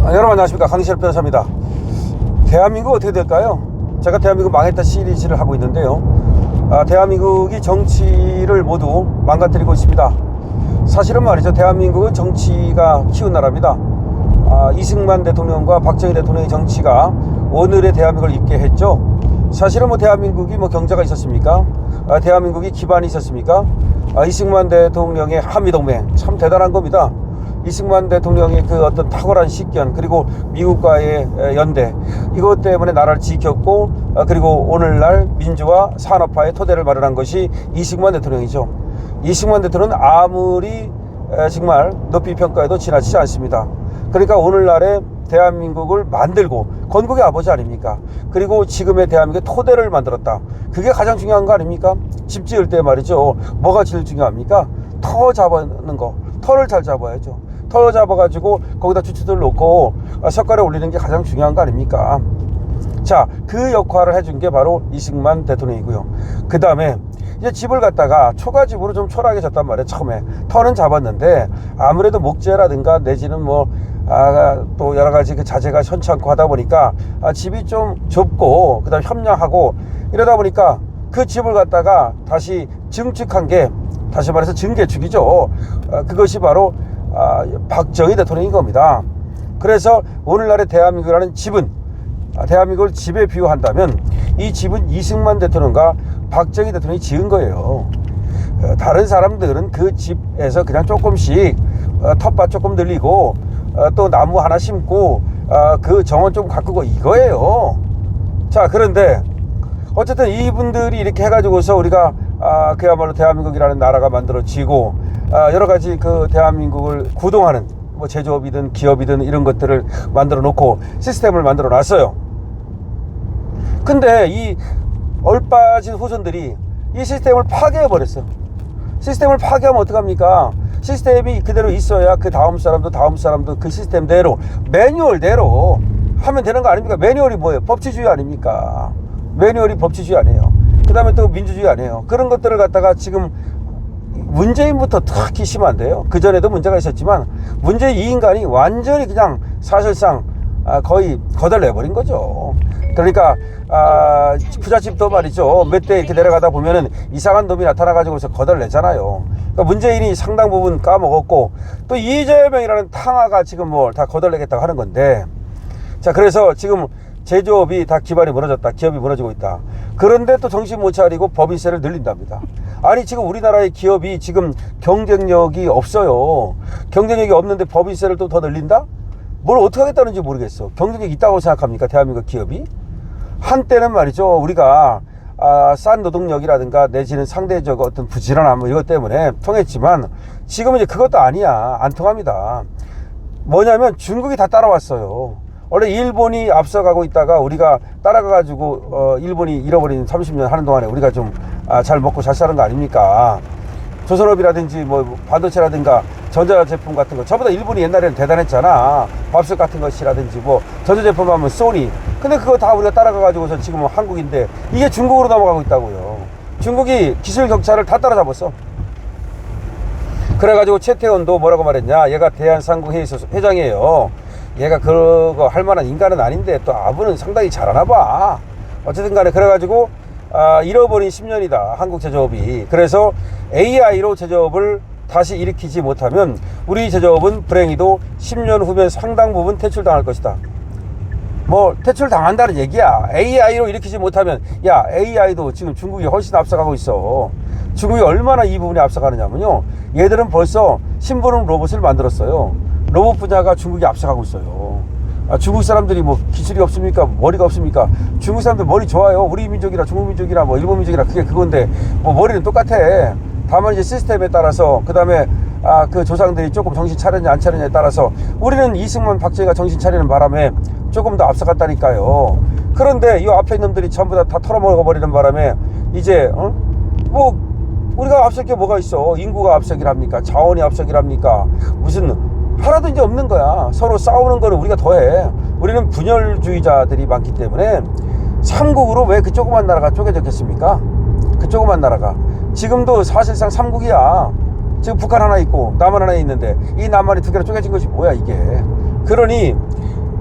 여러분 안녕하십니까, 강시열 변호사입니다. 대한민국 어떻게 될까요? 제가 대한민국 망했다 시리즈를 하고 있는데요, 대한민국이 정치를 모두 망가뜨리고 있습니다. 사실은 말이죠, 대한민국은 정치가 키운 나라입니다. 이승만 대통령과 박정희 대통령의 정치가 오늘의 대한민국을 있게 했죠. 사실은 대한민국이 경제가 있었습니까? 대한민국이 기반이 있었습니까? 이승만 대통령의 한미동맹 참 대단한 겁니다. 이승만 대통령의 그 어떤 탁월한 식견, 그리고 미국과의 연대, 이것 때문에 나라를 지켰고, 그리고 오늘날 민주화 산업화의 토대를 마련한 것이 이승만 대통령이죠. 이승만 대통령은 아무리 정말 높이 평가해도 지나치지 않습니다. 그러니까 오늘날의 대한민국을 만들고 건국의 아버지 아닙니까? 그리고 지금의 대한민국의 토대를 만들었다. 그게 가장 중요한 거 아닙니까? 집 지을 때 말이죠, 뭐가 제일 중요합니까? 터 잡는 거, 터를 잘 잡아야죠. 터 잡아가지고 거기다 주춧돌 놓고 석가래 올리는 게 가장 중요한 거 아닙니까? 자, 그 역할을 해준 게 바로 이승만 대통령이고요. 그 다음에 이제 집을 갖다가 초가집으로 좀 초라하게 졌단 말이에요. 처음에 터는 잡았는데 아무래도 목재라든가 내지는 또 여러 가지 그 자재가 현치 않고 하다 보니까 집이 좀 좁고, 그 다음에 협량하고 이러다 보니까 그 집을 갖다가 다시 증축한 게, 다시 말해서 증개축이죠. 그것이 바로 박정희 대통령인 겁니다. 그래서 오늘날의 대한민국이라는 집은, 대한민국을 집에 비유한다면 이 집은 이승만 대통령과 박정희 대통령이 지은 거예요. 다른 사람들은 그 집에서 그냥 조금씩 텃밭 조금 늘리고 또 나무 하나 심고 그 정원 좀 가꾸고 이거예요. 자, 그런데 어쨌든 이분들이 이렇게 해가지고서 우리가 그야말로 대한민국이라는 나라가 만들어지고, 여러 가지 그 대한민국을 구동하는 제조업이든 기업이든 이런 것들을 만들어 놓고 시스템을 만들어 놨어요. 근데 이 얼빠진 후손들이 이 시스템을 파괴해 버렸어. 시스템을 파괴하면 어떡합니까? 시스템이 그대로 있어야 그 다음 사람도 그 시스템대로, 매뉴얼대로 하면 되는 거 아닙니까? 매뉴얼이 뭐예요? 법치주의 아닙니까? 매뉴얼이 법치주의 아니에요. 그 다음에 또 민주주의 아니에요. 그런 것들을 갖다가 지금 문재인부터 특히 심한데요. 그전에도 문제가 있었지만 문재인 이 인간이 완전히 그냥 사실상 거의 거덜내버린 거죠. 그러니까 부잣집도 말이죠, 몇 대 이렇게 내려가다 보면은 이상한 놈이 나타나가지고서 거덜내잖아요. 그러니까 문재인이 상당 부분 까먹었고, 또 이재명이라는 탕아가 지금 다 거덜내겠다고 하는 건데, 자, 그래서 지금 제조업이 다 기반이 무너졌다, 기업이 무너지고 있다. 그런데 또 정신 못 차리고 법인세를 늘린답니다. 아니, 지금 우리나라의 기업이 지금 경쟁력이 없어요. 경쟁력이 없는데 법인세를 또 더 늘린다? 뭘 어떻게 하겠다는지 모르겠어. 경쟁력이 있다고 생각합니까, 대한민국 기업이? 한때는 말이죠, 우리가 싼 노동력이라든가 내지는 상대적 어떤 부지런함 이것 때문에 통했지만 지금은 이제 그것도 아니야. 안 통합니다. 뭐냐면 중국이 다 따라왔어요. 원래 일본이 앞서가고 있다가 우리가 따라가가지고 일본이 잃어버린 30년 하는 동안에 우리가 좀 잘 먹고 잘 사는 거 아닙니까? 조선업이라든지 반도체라든가 전자제품 같은 거 전부 다 일본이 옛날에는 대단했잖아. 밥솥 같은 것이라든지 전자제품 하면 소니. 근데 그거 다 우리가 따라가가지고서 지금은 한국인데 이게 중국으로 넘어가고 있다고요. 중국이 기술 격차를 다 따라잡았어. 그래가지고 최태원도 뭐라고 말했냐, 얘가 대한상공회의소 회장이에요. 얘가 그거 할 만한 인간은 아닌데 또 아부는 상당히 잘하나 봐. 어쨌든 간에 그래가지고 잃어버린 10년이다, 한국 제조업이. 그래서 AI로 제조업을 다시 일으키지 못하면 우리 제조업은 불행히도 10년 후면 상당 부분 퇴출당할 것이다. 퇴출당한다는 얘기야. AI로 일으키지 못하면, 야, AI도 지금 중국이 훨씬 앞서가고 있어. 중국이 얼마나 이 부분에 앞서가느냐면요, 얘들은 벌써 심부름 로봇을 만들었어요. 로봇 분야가 중국이 앞서가고 있어요. 중국 사람들이 기술이 없습니까? 머리가 없습니까? 중국 사람들 머리 좋아요. 우리 민족이나 중국 민족이나 일본 민족이나 그게 그건데 머리는 똑같아. 다만 이제 시스템에 따라서, 그 다음에 그 조상들이 조금 정신 차렸냐 안 차렸냐에 따라서 우리는 이승만 박정희가 정신 차리는 바람에 조금 더 앞서갔다니까요. 그런데 이 앞에 있는 놈들이 전부 다 털어먹어버리는 바람에 이제 우리가 앞설 게 뭐가 있어? 인구가 앞서기랍니까? 자원이 앞서기랍니까? 무슨 하나도 이제 없는 거야. 서로 싸우는 거는 우리가 더해. 우리는 분열주의자들이 많기 때문에 삼국으로 왜 그 조그만 나라가 쪼개졌겠습니까? 그 조그만 나라가 지금도 사실상 삼국이야. 지금 북한 하나 있고 남한 하나 있는데 이 남한이 두 개로 쪼개진 것이 뭐야 이게. 그러니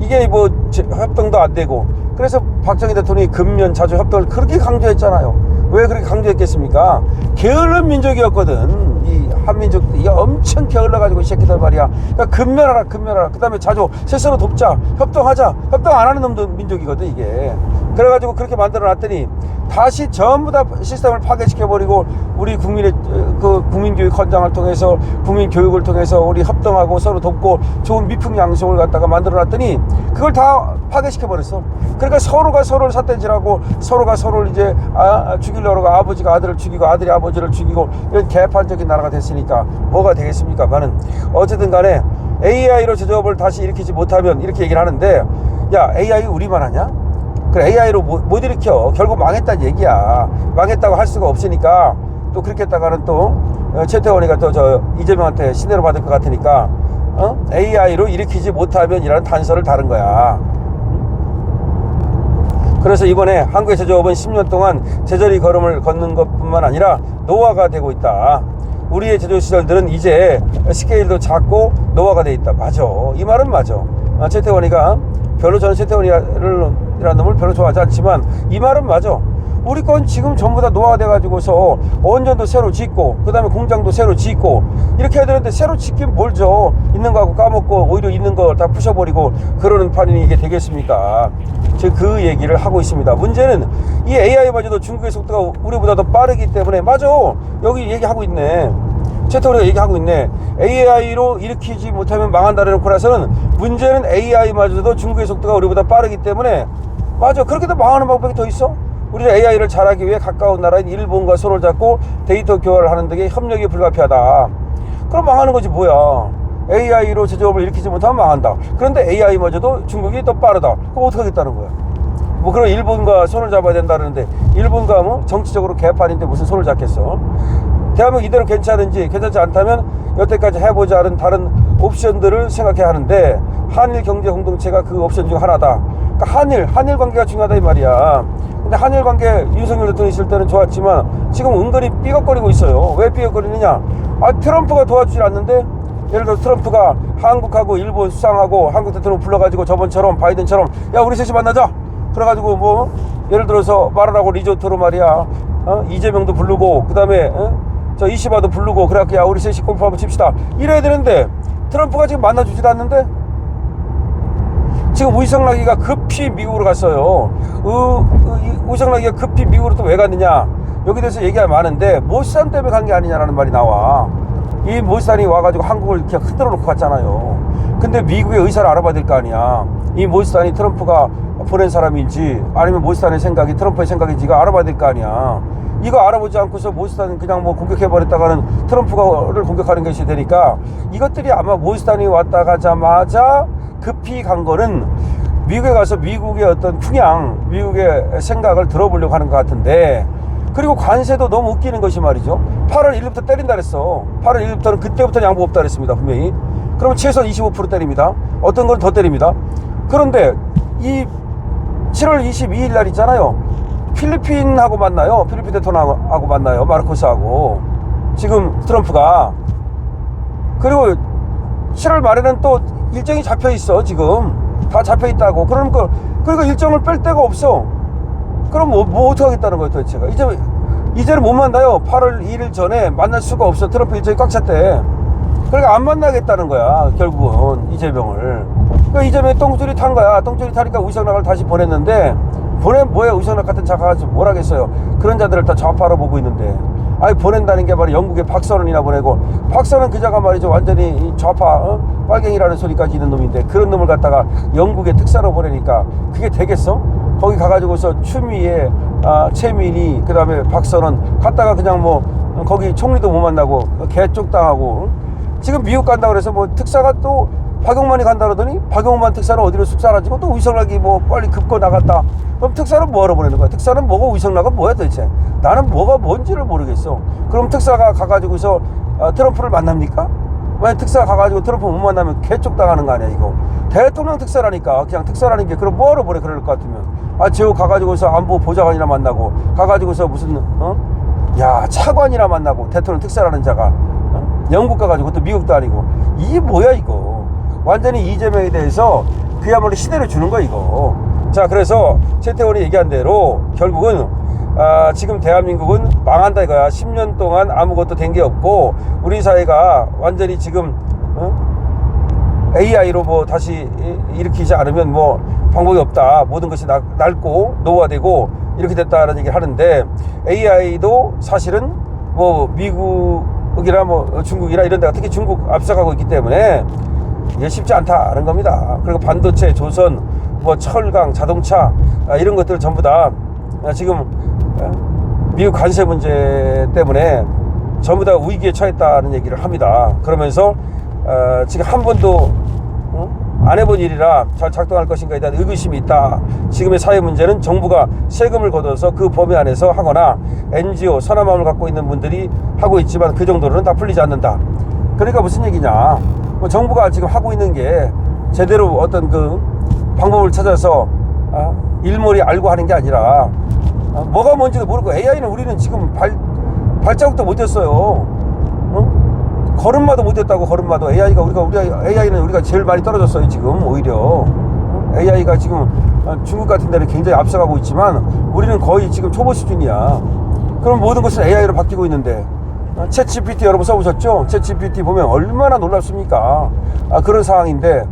이게 뭐 협동도 안 되고, 그래서 박정희 대통령이 근면 자주 협동을 그렇게 강조했잖아요. 왜 그렇게 강조했겠습니까? 게을른 민족이었거든. 이 한민족, 이게 엄청 게을러가지고 이 새끼들 말이야. 그러니까 근면하라, 근면하라. 그 다음에 자주 스스로 돕자, 협동하자. 협동 안 하는 놈도 민족이거든, 이게. 그래가지고 그렇게 만들어 놨더니 다시 전부 다 시스템을 파괴시켜버리고, 우리 국민의 그 국민교육 헌장을 통해서, 국민교육을 통해서 우리 협동하고 서로 돕고 좋은 미풍양속을 갖다가 만들어 놨더니 그걸 다 파괴시켜버렸어. 그러니까 서로가 서로를 삿대질하고, 서로가 서로를 이제 죽이려고 하고, 아버지가 아들을 죽이고 아들이 아버지를 죽이고, 이런 개판적인 나라가 됐으니까 뭐가 되겠습니까? 어쨌든 간에 AI로 제조업을 다시 일으키지 못하면, 이렇게 얘기를 하는데, 야, AI 우리만 하냐? 그래, AI로 못 일으켜. 결국 망했다는 얘기야. 망했다고 할 수가 없으니까, 또 그렇게 했다가는 또 최태원이가 또 저 이재명한테 신뢰를 받을 것 같으니까 AI로 일으키지 못하면 이라는 단서를 다른 거야. 그래서 이번에 한국의 제조업은 10년 동안 제자리 걸음을 걷는 것뿐만 아니라 노화가 되고 있다. 우리의 제조 시설들은 이제 스케일도 작고 노화가 돼 있다. 맞아. 이 말은 맞아. 최태원이가 별로, 저는 최태원이라는 놈을 별로 좋아하지 않지만 이 말은 맞아. 우리 건 지금 전부 다 노화가 돼가지고서 원전도 새로 짓고, 그 다음에 공장도 새로 짓고, 이렇게 해야 되는데 새로 짓긴 뭘 줘. 있는 거하고 까먹고 오히려 있는 거 다 부셔버리고 그러는 판이 이게 되겠습니까? 지금 그 얘기를 하고 있습니다. 문제는 이 AI마저도 중국의 속도가 우리보다 더 빠르기 때문에, 맞아. 여기 얘기하고 있네. 최태원이가 얘기하고 있네. AI로 일으키지 못하면 망한다는 놓고 나서는, 문제는 AI마저도 중국의 속도가 우리보다 빠르기 때문에, 맞아. 그렇게도 망하는 방법이 더 있어? 우리는 AI를 잘하기 위해 가까운 나라인 일본과 손을 잡고 데이터 교환을 하는 등의 협력이 불가피하다. 그럼 망하는 거지 뭐야. AI로 제조업을 일으키지 못하면 망한다. 그런데 AI마저도 중국이 더 빠르다. 그럼 어떻게 하겠다는 거야? 뭐 그럼 일본과 손을 잡아야 된다는데, 일본과 뭐 정치적으로 개판인데 무슨 손을 잡겠어? 대한민국 이대로 괜찮은지, 괜찮지 않다면 여태까지 해보지 않은 다른 옵션들을 생각해야 하는데, 한일 경제 공동체가 그 옵션 중 하나다. 그러니까 한일 관계가 중요하다 이 말이야. 근데 한일 관계 윤석열 대통령이 있을 때는 좋았지만 지금 은근히 삐걱거리고 있어요. 왜 삐걱거리느냐? 트럼프가 도와주질 않는데, 예를 들어 트럼프가 한국하고 일본 수상하고 한국 대통령 불러가지고 저번처럼 바이든처럼, 야 우리 셋이 만나자. 그래가지고 뭐 예를 들어서 말하라고 리조트로 말이야, 이재명도 부르고, 그 다음에 저 이시바도 부르고, 그래갖고 야 우리 셋이 골프 한번 칩시다. 이래야 되는데 트럼프가 지금 만나주질 않는데, 지금 우이성락이가 급히 미국으로 갔어요. 우이성락이가 급히 미국으로 또 왜 갔느냐? 여기 대해서 얘기가 많은데, 모산 때문에 간 게 아니냐라는 말이 나와. 이 모산이 와가지고 한국을 이렇게 흔들어 놓고 갔잖아요. 근데 미국의 의사를 알아봐야 될 거 아니야. 이 모산이 트럼프가 보낸 사람인지, 아니면 모산의 생각이 트럼프의 생각인지가 알아봐야 될 거 아니야. 이거 알아보지 않고서 모스탄 그냥 뭐 공격해버렸다가는 트럼프를 공격하는 것이 되니까, 이것들이 아마 모스탄이 왔다 가자마자 급히 간 거는 미국에 가서 미국의 어떤 풍향, 미국의 생각을 들어보려고 하는 것 같은데, 그리고 관세도 너무 웃기는 것이 말이죠. 8월 1일부터 때린다 그랬어. 8월 1일부터는, 그때부터는 양보 없다 그랬습니다, 분명히. 그러면 최소한 25% 때립니다. 어떤 건 더 때립니다. 그런데 이 7월 22일 날 있잖아요. 필리핀하고 만나요. 필리핀 대통령하고 만나요. 마르코스하고. 지금 트럼프가. 그리고 7월 말에는 또 일정이 잡혀 있어. 지금 다 잡혀 있다고. 그러니까 일정을 뺄 데가 없어. 그럼 뭐 어떻게 하겠다는 거예요, 도대체가? 이제는 못 만나요. 8월 1일 전에 만날 수가 없어. 트럼프 일정이 꽉 찼대. 그러니까 안 만나겠다는 거야, 결국은 이재명을. 그러니까 이재명이 똥줄이 탄 거야. 똥줄이 타니까 우이성락을 다시 보냈는데, 뭐야, 우이성락 같은 자가 가지고 뭘 하겠어요. 그런 자들을 다 좌파로 보고 있는데, 아니 보낸다는 게 바로 영국의 박선원이나 보내고, 박선원 그자가 말이죠, 완전히 좌파 빨갱이라는 소리까지 있는 놈인데, 그런 놈을 갖다가 영국의 특사로 보내니까 그게 되겠어? 거기 가가지고서 추미애, 최민희, 그 다음에 박선원 갔다가 그냥 뭐 거기 총리도 못 만나고 개쪽당하고, 지금 미국 간다고 그래서 뭐 특사가 또 박용만이 간다 그러더니, 박용만 특사는 어디로 쑥 사라지고, 또 우이성락이 뭐 빨리 급거 나갔다. 그럼 특사는 뭐하러 보내는 거야? 특사는 뭐고 우이성락은 뭐야 도대체? 나는 뭐가 뭔지를 모르겠어. 그럼 특사가 가가지고서 트럼프를 만납니까? 만약 특사가 가가지고 트럼프 못 만나면 개쪽당하는 거 아니야 이거. 대통령 특사라니까. 그냥 특사라는 게 그럼 뭐하러 보내, 그럴 것 같으면. 제우 가가지고서 안보 보좌관이나 만나고, 가가지고서 무슨 차관이나 만나고, 대통령 특사라는 자가 영국 가가지고, 또 미국도 아니고, 이게 뭐야 이거. 완전히 이재명에 대해서 그야말로 시대를 주는 거야 이거. 자, 그래서 최태원이 얘기한 대로 결국은 지금 대한민국은 망한다 이거야. 10년 동안 아무것도 된 게 없고 우리 사회가 완전히 지금 AI로 뭐 다시 일으키지 않으면 뭐 방법이 없다. 모든 것이 낡고 노화되고 이렇게 됐다는 얘기를 하는데, AI도 사실은 뭐 미국이나 뭐 중국이나 이런 데가 특히 중국 앞서가고 있기 때문에 이게 쉽지 않다는 겁니다. 그리고 반도체, 조선, 뭐 철강, 자동차 이런 것들 전부 다 지금 미국 관세 문제 때문에 전부 다 위기에 처했다는 얘기를 합니다. 그러면서 지금 한 번도 안 해본 일이라 잘 작동할 것인가에 대한 의구심이 있다. 지금의 사회 문제는 정부가 세금을 걷어서 그 범위 안에서 하거나 NGO, 선한 마음을 갖고 있는 분들이 하고 있지만 그 정도로는 다 풀리지 않는다. 그러니까 무슨 얘기냐, 뭐 정부가 지금 하고 있는 게 제대로 어떤 그 방법을 찾아서 일머리 알고 하는 게 아니라 뭐가 뭔지도 모르고, AI는 우리는 지금 발자국도 못 뗐어요. 걸음마도 못 뗐다고. 걸음마도 AI는 우리가 제일 많이 떨어졌어요 지금. 오히려 AI가 지금 중국 같은 데는 굉장히 앞서가고 있지만 우리는 거의 지금 초보 수준이야. 그럼 모든 것은 AI로 바뀌고 있는데, 챗GPT 여러분 써보셨죠? 챗GPT 보면 얼마나 놀랍습니까? 그런 상황인데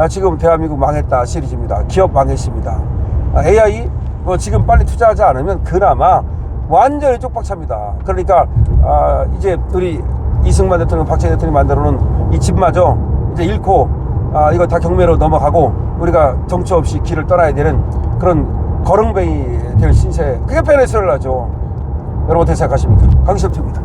지금 대한민국 망했다 시리즈입니다. 기업 망했습니다. AI 뭐 지금 빨리 투자하지 않으면 그나마 완전히 쪽박차입니다. 그러니까 이제 우리 이승만 대통령, 박정희 대통령이 만들어놓은 이 집마저 이제 잃고 이거 다 경매로 넘어가고 우리가 정처 없이 길을 떠나야 되는 그런 거렁뱅이 될 신세, 그게 베네수엘라죠. 여러분 어떻게 생각하십니까? 강시혁입니다.